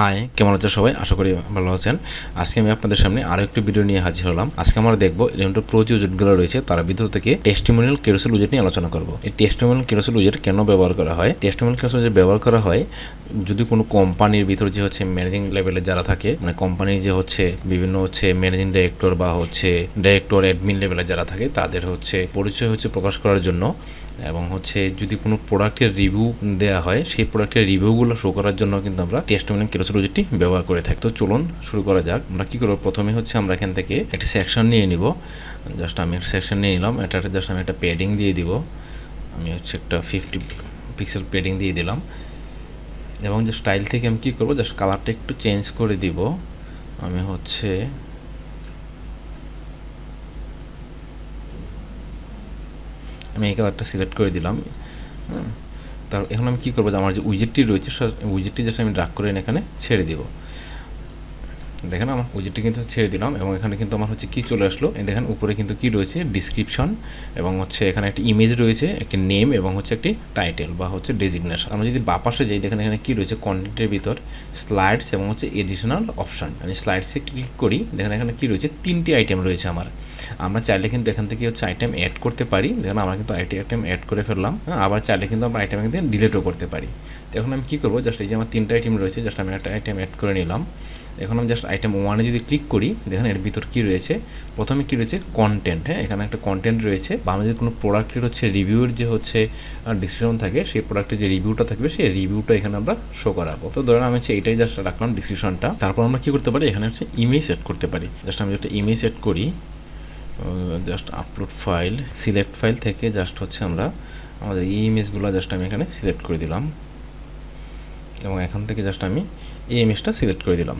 High, কেমন আছেন সবাই? আশা করি ভালো আছেন। আজকে আমি আপনাদের সামনে আরো একটি ভিডিও নিয়ে হাজির হলাম। আজকে আমরা দেখব Elementor Pro যে উইজেটগুলো রয়েছে তার ভিতর থেকে টেস্টিমোনিয়াল ক্যারোসেল উইজেট নিয়ে আলোচনা করব। এই টেস্টিমোনিয়াল ক্যারোসেল উইজেট কেন ব্যবহার করা হয়? টেস্টিমোনিয়াল ক্যারোসেল উইজেট ব্যবহার করা হয় যদি কোনো কোম্পানির ভিতর যে হচ্ছে ম্যানেজিং লেভেলে যারা থাকে, মানে কোম্পানির যে হচ্ছে বিভিন্ন হচ্ছে ম্যানেজিং ডাইরেক্টর বা হচ্ছে ডাইরেক্টর অ্যাডমিন লেভেলে যারা থাকে তাদের হচ্ছে পরিচয় হচ্ছে প্রকাশ করার জন্য, এবং হচ্ছে যদি কোনো প্রোডাক্টের রিভিউ দেওয়া হয় সেই প্রোডাক্টের রিভিউগুলো শো করার জন্য কিন্তু আমরা টেস্টিমোনিয়াল ক্যারোসেল উইজেটটি ব্যবহার করে থাকি। তো চলুন শুরু করা যাক। আমরা কী করবো, প্রথমে হচ্ছে আমরা এখান থেকে একটা সেকশন নিয়ে নিব। জাস্ট আমি একটা সেকশন নিয়ে নিলাম, এটা জাস্ট আমি একটা প্যাডিং দিয়ে দিব। আমি হচ্ছে একটা 50 পিক্সেল প্যাডিং দিয়ে দিলাম, এবং যে স্টাইল থেকে আমি কী করবো, জাস্ট কালারটা একটু চেঞ্জ করে দিব। আমি হচ্ছে আমি এই কালারটা সিলেক্ট করে দিলাম। তার এখন আমি কী করবো, যে আমার যে উইজেটটি রয়েছে উইজেটটি জাস্ট আমি ড্রাগ করে এখানে ছেড়ে দিব। দেখেন আমার উইজেটটি কিন্তু ছেড়ে দিলাম, এবং এখানে কিন্তু আমার হচ্ছে কি চলে আসলো, দেখেন উপরে কিন্তু কি রয়েছে, ডিসক্রিপশন, এবং হচ্ছে এখানে একটা ইমেজ রয়েছে, একটি নেম, এবং হচ্ছে একটি টাইটেল বা হচ্ছে ডেজিগনেশন। আমরা যদি বাঁ পাশে যাই, দেখেন এখানে কি রয়েছে, কন্টেন্টের ভিতর স্লাইডস এবং হচ্ছে এডিশনাল অপশন। আমি স্লাইডসে ক্লিক করি, দেখেন এখানে কি রয়েছে, 3টি আইটেম রয়েছে আমার। আমরা চাইলে কিন্তু এখান থেকে হচ্ছে আইটেম অ্যাড করতে পারি। দেখেন আমরা কিন্তু আইটেম অ্যাড করে ফেললাম। আবার চাইলে কিন্তু আমরা আইটেম এখান থেকে ডিলিটও করতে পারি। তো এখন আমি কী করবো, জাস্ট এই যে আমার 3টা আইটেম রয়েছে, জাস্ট আমি একটা আইটেম অ্যাড করে নিলাম। এখন আমি জাস্ট আইটেম 1-এ যদি ক্লিক করি, দেখেন এর ভিতর কী রয়েছে, প্রথমে কী রয়েছে, কন্টেন্ট। হ্যাঁ, এখানে একটা কন্টেন্ট রয়েছে, বা আমি যদি কোনো প্রোডাক্টের হচ্ছে রিভিউর যে হচ্ছে ডিসক্রিপশন থাকে, সেই প্রোডাক্টের যে রিভিউটা থাকবে সেই রিভিউটা এখানে আমরা শো করাবো। তো ধরেন আমি হচ্ছে এইটাই জাস্ট রাখলাম ডিসক্রিপশনটা। তারপর আমরা কী করতে পারি, এখানে হচ্ছে ইমেজ সেট করতে পারি। জাস্ট আমি একটা ইমেজ সেট করি, just upload file, select file থেকে জাস্ট হচ্ছে আমরা আমাদের এই ইমেজগুলো জাস্ট আমি এখানে সিলেক্ট করে দিলাম, এবং এখান থেকে জাস্ট আমি এই ইমেজটা সিলেক্ট করে দিলাম।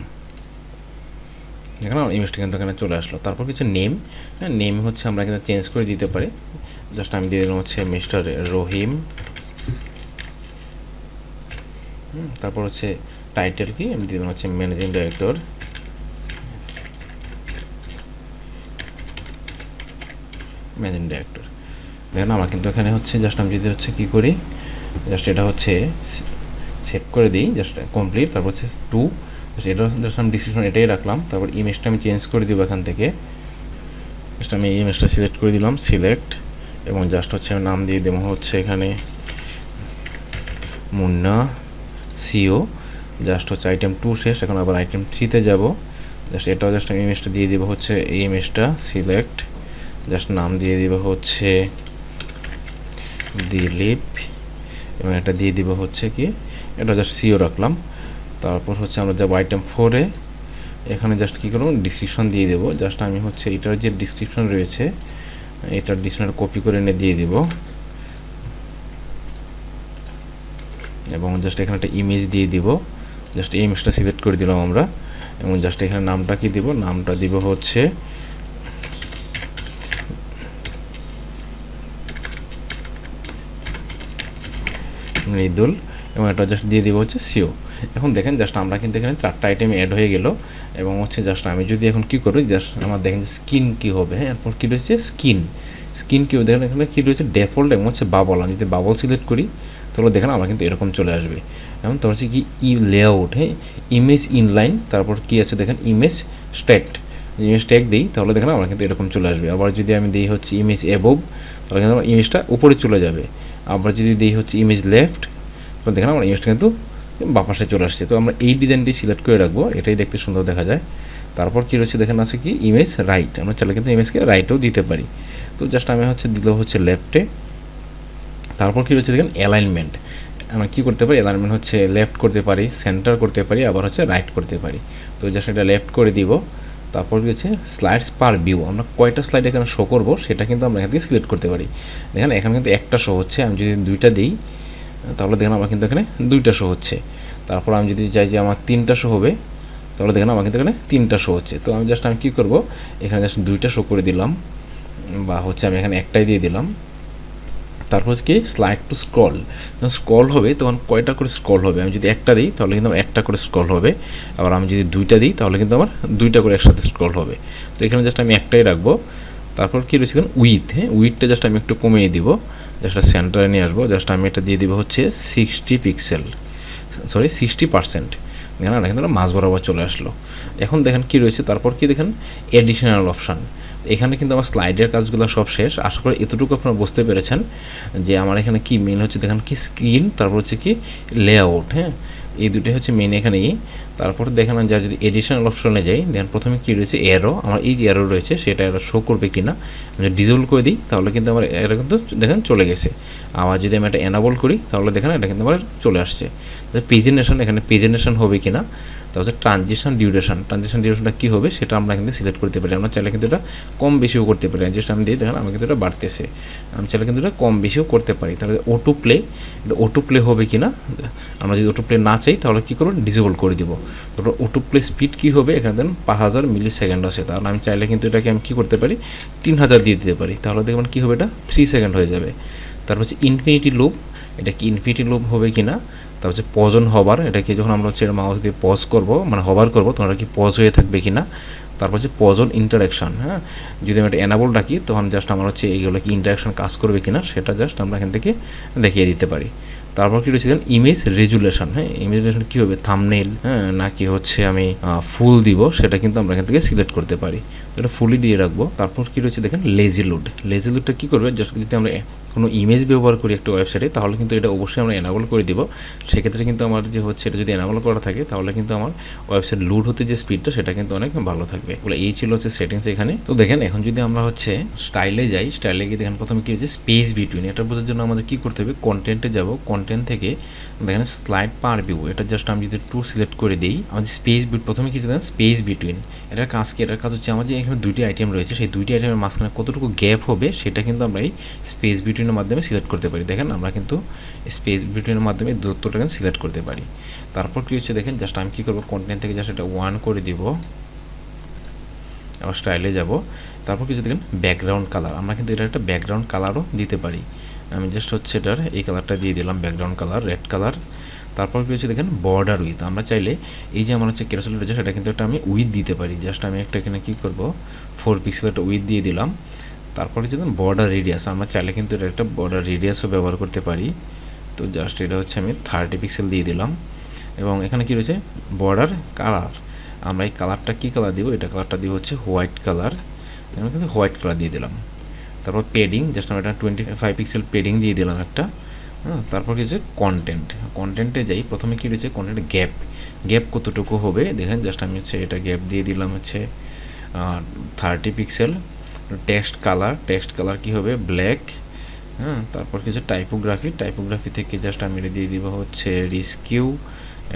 দেখেন আমার ইমেজটা কিন্তু এখানে চলে আসলো। তারপর কিছু নেম, নেম হচ্ছে আমরা এখানে চেঞ্জ করে দিতে পারি। জাস্ট আমি দিয়ে দিলাম হচ্ছে মিস্টার রহিম। তারপর হচ্ছে টাইটেল কি, আমি দিয়ে দিলাম হচ্ছে ম্যানেজিং ডাইরেক্টর। ম্যানেজিং ডাইরেক্টর দেখেন আমার কিন্তু এখানে হচ্ছে জাস্ট আমি যদি হচ্ছে কী করি, জাস্ট এটা হচ্ছে সেভ করে দিই, জাস্ট কমপ্লিট। তারপর হচ্ছে 2, এটা জাস্ট আমি ডিসক্রিপশন এটাই রাখলাম। তারপর ইমেজটা আমি চেঞ্জ করে দিব এখান থেকে, জাস্ট আমি ইমেজটা সিলেক্ট করে দিলাম, সিলেক্ট, এবং জাস্ট হচ্ছে আমি নাম দিয়ে দেবো হচ্ছে এখানে মুন্না সিও। জাস্ট হচ্ছে আইটেম 2 শেষ, এখন আবার আইটেম 3-তে যাব। জাস্ট এটাও জাস্ট আমি ইমেজটা দিয়ে দিব হচ্ছে এই ইমেজটা, সিলেক্ট, জাস্ট নাম দিয়ে দিব হচ্ছে দিলীপ, এবং এটা দিয়ে দিব হচ্ছে কি, এটা জাস্ট সিও রাখলাম। তারপর হচ্ছে আমরা যাব আইটেম 4-এ, এখানে জাস্ট কী করব, ডিসক্রিপশন দিয়ে দেবো। জাস্ট আমি হচ্ছে এটার যে ডিসক্রিপশন রয়েছে এটার ডিসক্রিপশন কপি করে এনে দিয়ে দিব, এবং জাস্ট এখানে একটা ইমেজ দিয়ে দিব। জাস্ট এই ইমেজটা সিলেক্ট করে দিলাম আমরা, এবং জাস্ট এখানে নামটা কি দিব, নামটা দিব হচ্ছে মৃদুল, এবং এটা জাস্ট দিয়ে দিব হচ্ছে সিও। এখন দেখেন জাস্ট আমরা কিন্তু এখানে 4টা আইটেম অ্যাড হয়ে গেল, এবং হচ্ছে জাস্ট আমি যদি এখন কী করি, জাস্ট আমার দেখেন যে স্কিন কী হবে। হ্যাঁ, এরপর কী রয়েছে, স্কিন কী দেখেন এখানে কী রয়েছে, ডেফল্ট, এবং হচ্ছে বাবল। আমি যদি বাবল সিলেক্ট করি তাহলে দেখেন আমার কিন্তু এরকম চলে আসবে। এবং তারপর হচ্ছে কি লেআউট, হ্যাঁ, ইমেজ ইনলাইন, তারপর কি আছে দেখেন ইমেজ স্ট্যাকড, ইমেজ ট্যাগ দিই তাহলে দেখেন আমার কিন্তু এরকম চলে আসবে। আবার যদি আমি দিই হচ্ছে ইমেজ অ্যাবোভ, তাহলে কিন্তু আমার ইমেজটা উপরে চলে যাবে। আবার যদি দিই হচ্ছে ইমেজ লেফট, তো দেখেন আমার ইমেজটা কিন্তু বাপাশে চলে আসছে। তো আমরা এই ডিজাইনটি সিলেক্ট করে রাখবো, এটাই দেখতে সুন্দর দেখা যায়। তারপর কী রয়েছে দেখেন আছে কি ইমেজ রাইট, আমরা চাইলে কিন্তু ইমেজকে রাইটেও দিতে পারি। তো জাস্ট আমি হচ্ছে দিল হচ্ছে লেফটে। তারপর কী রয়েছে দেখেন অ্যালাইনমেন্ট, আমরা কী করতে পারি, অ্যালাইনমেন্ট হচ্ছে লেফট করতে পারি, সেন্টার করতে পারি, আবার হচ্ছে রাইট করতে পারি। তো জাস্ট এটা লেফট করে দিব। তারপর কী হচ্ছে স্লাইডস পার ভিউ, আমরা কয়টা স্লাইড এখানে শো করবো সেটা কিন্তু আমরা এখান থেকে সিলেক্ট করতে পারি। দেখেন এখানে কিন্তু একটা শো হচ্ছে, আমি যদি 2টা দিই তাহলে দেখেন আমার কিন্তু এখানে 2টা শো হচ্ছে। তারপর আমি যদি চাই যে আমার 3টা শো হবে, তাহলে দেখেন আমার কিন্তু এখানে 3টা শো হচ্ছে। তো আমি জাস্ট আমি কী করবো, এখানে জাস্ট 2টা শো করে দিলাম, বা হচ্ছে আমি এখানে একটাই দিয়ে দিলাম। তারপর হচ্ছে কি স্লাইড টু স্ক্রল, যখন স্ক্রল হবে তখন কয়টা করে স্ক্রল হবে, আমি যদি একটা দিই তাহলে কিন্তু আমার একটা করে স্ক্রল হবে, আবার আমি যদি 2টা দিই তাহলে কিন্তু আমার 2টা করে একসাথে স্ক্রল হবে। তো এখানে জাস্ট আমি একটাই রাখবো। তারপর কী রয়েছে এখানে উইথ, হ্যাঁ, উইথটা জাস্ট আমি একটু কমিয়ে দিব, জাস্ট সেন্টারে নিয়ে আসবো। জাস্ট আমি এটা দিয়ে দিব হচ্ছে 60 পিক্সেল, সরি 60%। দেখেন এটা কিন্তু মাঝ বরাবর চলে আসলো। এখন দেখেন কি রয়েছে, তারপর কি দেখেন এডিশনাল অপশান। এখানে কিন্তু আমার স্লাইডের কাজগুলো সব শেষ। আশা করি এতটুকু আপনারা বুঝতে পেরেছেন যে আমার এখানে কি মেন হচ্ছে, দেখেন কি স্ক্রিন, তারপর হচ্ছে কি লেআউট। হ্যাঁ, এই দুটোই হচ্ছে মেন এখানে। তারপর দেখেন যা যদি এডিশনাল অপশনে যাই, দেখেন প্রথমে কি রয়েছে অ্যারো, আমার এই যে অ্যারো রয়েছে সেটা অ্যারো শো করবে কিনা। আমি ডিসেবল করে দিই তাহলে কিন্তু আমার অ্যারো কিন্তু দেখেন চলে গেছে। আবার যদি আমি এটা এনাবল করি তাহলে দেখেন এটা কিন্তু আমার চলে আসছে। প্রেজেন্টেশন, এখানে প্রেজেন্টেশন হবে কিনা। তারপর ট্রানজিশনটা কী হবে সেটা আমরা কিন্তু সিলেক্ট করতে পারি। আমরা চাইলে কিন্তু এটা কম বেশিও করতে পারি। জাস্ট আমি দিয়ে দেখেন আমি কিন্তু এটা বাড়তেছে, আমি চাইলে কিন্তু এটা কম বেশিও করতে পারি। তাহলে অটো প্লে, এটা অটো প্লে হবে কিনা। আমরা যদি অটো প্লে না চাই তাহলে কী করবো, ডিসেবল করে দিব। তারপর অটো প্লে স্পিড কী হবে, এখানে দেন 5000 মিলি সেকেন্ড আছে। তাহলে আমি চাইলে কিন্তু এটাকে আমি কী করতে পারি, 3000 দিয়ে দিতে পারি। তাহলে দেখবেন কী হবে, এটা 3 সেকেন্ড হয়ে যাবে। তারপর হচ্ছে ইনফিনিটি লুপ, এটা কি ইনফিনিটি লুপ হবে কিনা। তারপর হচ্ছে পজ অন হবার, এটা কি যখন আমরা হচ্ছে মাউস দিয়ে পজ করব, মানে হবার করব তখন এটা কি পজ হয়ে থাকবে কিনা। তারপর হচ্ছে পজ অন ইন্টারাকশান। হ্যাঁ, যদি আমি এটা এনাবল রাখি তখন জাস্ট আমার হচ্ছে এইগুলো কি ইন্টারাকশান কাজ করবে কিনা সেটা জাস্ট আমরা এখান থেকে দেখিয়ে দিতে পারি। তারপর কি রয়েছে ইমেজ রেজুলেশন। হ্যাঁ, ইমেজ রেজুলেশন কী হবে, থাম্বনেইল, হ্যাঁ নাকি হচ্ছে আমি ফুল দিব সেটা কিন্তু আমরা এখান থেকে সিলেক্ট করতে পারি। তো এটা ফুলই দিয়ে রাখবো। তারপর কি রয়েছে দেখেন লেজি লোড। লেজি লোডটা কী করবে, জাস্ট যদি আমরা কোনো ইমেজ ব্যবহার করি একটা ওয়েবসাইটে তাহলে কিন্তু এটা অবশ্যই আমরা এনাবল করে দিব। সেক্ষেত্রে কিন্তু আমার যে হচ্ছে এটা যদি এনাবল করা থাকে তাহলে কিন্তু আমার ওয়েবসাইট লোড হতে যে স্পিডটা সেটা কিন্তু অনেক ভালো থাকবে। বলে এই ছিল হচ্ছে সেটিংস এখানে। তো দেখেন এখন যদি আমরা হচ্ছে স্টাইলে যাই, স্টাইলে গিয়ে দেখেন প্রথমে কী হচ্ছে স্পেস বিটুইন। এটা বোঝার জন্য আমাদের কী করতে হবে, কন্টেন্টে যাব, কন্টেন্ট থেকে দেখেন স্লাইড পার ভিউ, এটা জাস্ট আমি যদি টু সিলেক্ট করে দিই, আমাদের স্পেস প্রথমে কি দেখেন স্পেস বিটুইন। এটার কাজ কি, এটার কাজ হচ্ছে আমার যে এখানে দুইটি আইটেম রয়েছে সেই দুইটি আইটেমের মাঝখানে কতটুকু গ্যাপ হবে সেটা কিন্তু আমরা এই স্পেস বিটুইনের মাধ্যমে সিলেক্ট করতে পারি। দেখেন আমরা কিন্তু স্পেস বিটুইনের মাধ্যমে দূরত্বটা সিলেক্ট করতে পারি। তারপর কি হচ্ছে দেখেন জাস্ট আমি কী করবো, কন্টেন্ট থেকে জাস্ট এটা 1 করে দিব, আবার স্টাইলে যাব। তারপর কিছু দেখেন ব্যাকগ্রাউন্ড কালার, আমরা কিন্তু এটা একটা ব্যাকগ্রাউন্ড কালারও দিতে পারি। আমি জাস্ট হচ্ছে এটার এই কালারটা দিয়ে দিলাম, ব্যাকগ্রাউন্ড কালার রেড কালার। তারপর কি হচ্ছে দেখেন বর্ডার উইথ, আমরা চাইলে এই যে আমার হচ্ছে ক্যারোসেল রয়েছে সেটা কিন্তু একটা আমি উইথ দিতে পারি। জাস্ট আমি একটা এখানে কী করবো, 4 পিক্সেল একটা উইথ দিয়ে দিলাম। তারপরে হচ্ছে বর্ডার রেডিয়াস, আমরা চাইলে কিন্তু এটা একটা বর্ডার রেডিয়াসও ব্যবহার করতে পারি। তো জাস্ট এটা হচ্ছে আমি 30 পিক্সেল দিয়ে দিলাম। এবং এখানে কি রয়েছে বর্ডার কালার, আমরা এই কালারটা কী কালার দিব, এটা কালারটা দিব হচ্ছে হোয়াইট কালার, আমি কিন্তু হোয়াইট কালার দিয়ে দিলাম। তারপর পেডিং, জাস্ট আমি এটা 25 পিক্সেল পেডিং দিয়ে দিলাম একটা। হ্যাঁ, তারপর কি হচ্ছে কন্টেন্টে যাই, প্রথমে কী রয়েছে কন্টেন্টে গ্যাপ কতটুকু হবে দেখেন, জাস্ট আমি হচ্ছে এটা গ্যাপ দিয়ে দিলাম হচ্ছে 30 পিক্সেল। টেক্সট কালার কী হবে ব্ল্যাক। হ্যাঁ, তারপর কিছু টাইপোগ্রাফি থেকে জাস্ট আমি এটা দিয়ে দিব হচ্ছে রিস্কিউ,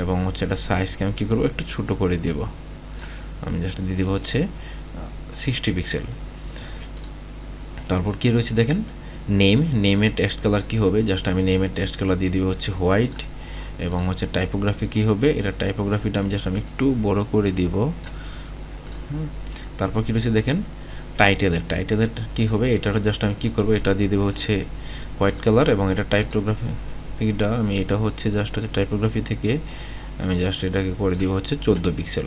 এবং হচ্ছে এটা সাইজকে আমি কী করবো একটু ছোটো করে দেব, আমি জাস্ট দিয়ে দিব হচ্ছে 60 পিক্সেল। তারপর কি রয়েছে দেখেন নেমের টেক্সট কালার কী হবে, জাস্ট আমি নেমের টেক্সট কালার দিয়ে দিব হচ্ছে হোয়াইট। এবং হচ্ছে টাইপোগ্রাফি কী হবে, এটা টাইপোগ্রাফিটা আমি জাস্ট আমি একটু বড় করে দিব। তারপর কী রয়েছে দেখেন টাইটেলের কী হবে, এটারও জাস্ট আমি কী করবো, এটা দিয়ে দেবো হচ্ছে হোয়াইট কালার। এবং এটা টাইপোগ্রাফিটা আমি এটা হচ্ছে জাস্ট হচ্ছে টাইপোগ্রাফি থেকে আমি জাস্ট এটাকে করে দিব হচ্ছে 14 পিক্সেল।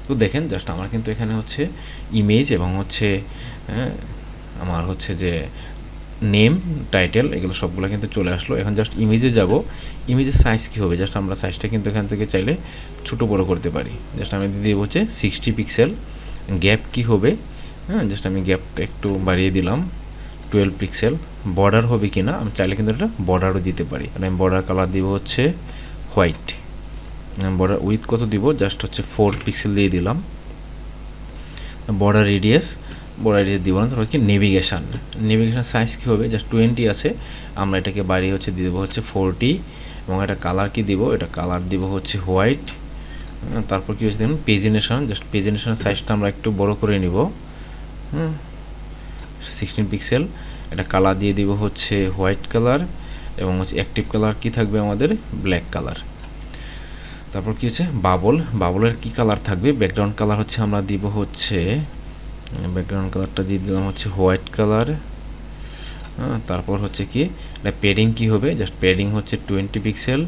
তো দেখেন জাস্ট আমার কিন্তু এখানে হচ্ছে ইমেজ এবং হচ্ছে আমার হচ্ছে যে নেম টাইটেল এগুলো সবগুলো কিন্তু চলে আসলো। এখন জাস্ট ইমেজে যাব, ইমেজের সাইজ কী হবে, জাস্ট আমরা সাইজটা কিন্তু এখান থেকে চাইলে ছোটো বড়ো করতে পারি। জাস্ট আমি দিয়ে দেবো হচ্ছে 60 পিক্সেল। গ্যাপ কী হবে, হ্যাঁ জাস্ট আমি গ্যাপটা একটু বাড়িয়ে দিলাম 12 পিক্সেল। বর্ডার হবে কি না, আমি চাইলে কিন্তু এটা বর্ডারও দিতে পারি। আমি বর্ডার কালার দিব হচ্ছে হোয়াইট। বর্ডার উইথ কত দিব, জাস্ট হচ্ছে 4 পিক্সেল দিয়ে দিলাম। বর্ডার রেডিয়াস দিব না। তারপর কি নেভিগেশন সাইজ কী হবে, জাস্ট 20 আছে, আমরা এটাকে বাড়িয়ে হচ্ছে দিয়ে দেবো হচ্ছে 40। এবং এটা কালার কি দিব, এটা কালার দিব হচ্ছে হোয়াইট। তারপর কী হচ্ছে দেখুন পেজিনেশন, জাস্ট পেজিনেশনের সাইজটা আমরা একটু বড় করে নিব, 16 পিক্সেল। এটা কালার দিয়ে দিব হচ্ছে হোয়াইট কালার। এবং হচ্ছে অ্যাক্টিভ কালার কি থাকবে আমাদের ব্ল্যাক কালার। তারপর কি হচ্ছে বাবলের কি কালার থাকবে, ব্যাকগ্রাউন্ড কালার হচ্ছে আমরা দিব হচ্ছে ব্যাকগ্রাউন্ড কালারটা দিয়ে দিলাম হচ্ছে হোয়াইট কালার। তারপর হচ্ছে কি এটা পেডিং কি হবে, জাস্ট পেডিং হচ্ছে 20 পিক্সেল।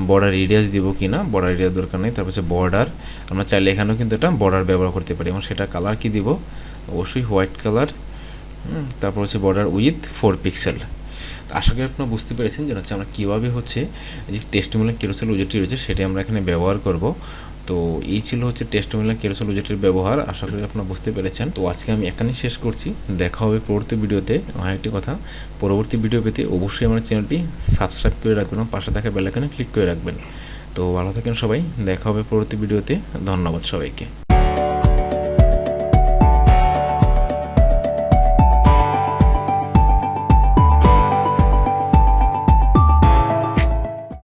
বর্ডার রেডিয়াস দিব কি না, বর্ডার রেডিয়াস দরকার নেই। তারপর হচ্ছে বর্ডার, আমরা চাইলে এখানেও কিন্তু এটা বর্ডার ব্যবহার করতে পারি। এবং সেটা কালার কি দিব, অবশ্যই হোয়াইট কালার। তারপর হচ্ছে বর্ডার উইথ 4 পিক্সেল। আশা করি আপনারা বুঝতে পেরেছেন যে হচ্ছে আমরা কীভাবে হচ্ছে যে টেস্টিমোনিয়াল ক্যারোসেল উইজেটটি রয়েছে সেটি আমরা এখানে ব্যবহার করব। তো এই ছিল হচ্ছে টেস্টিমোনিয়াল কেরোসিন উইজেটের ব্যবহার। আশা করি আপনারা বুঝতে পেরেছেন। তো আজকে আমি এখানেই শেষ করছি। দেখা হবে পরবর্তী ভিডিওতে। আরেকটি কথা, পরবর্তী ভিডিও পেতে অবশ্যই আমার চ্যানেলটি সাবস্ক্রাইব করে রাখবেন এবং পাশে থাকা বেল আইকনে ক্লিক করে রাখবেন। তো ভালো থাকেন সবাই, দেখা হবে পরবর্তী ভিডিওতে। ধন্যবাদ সবাইকে।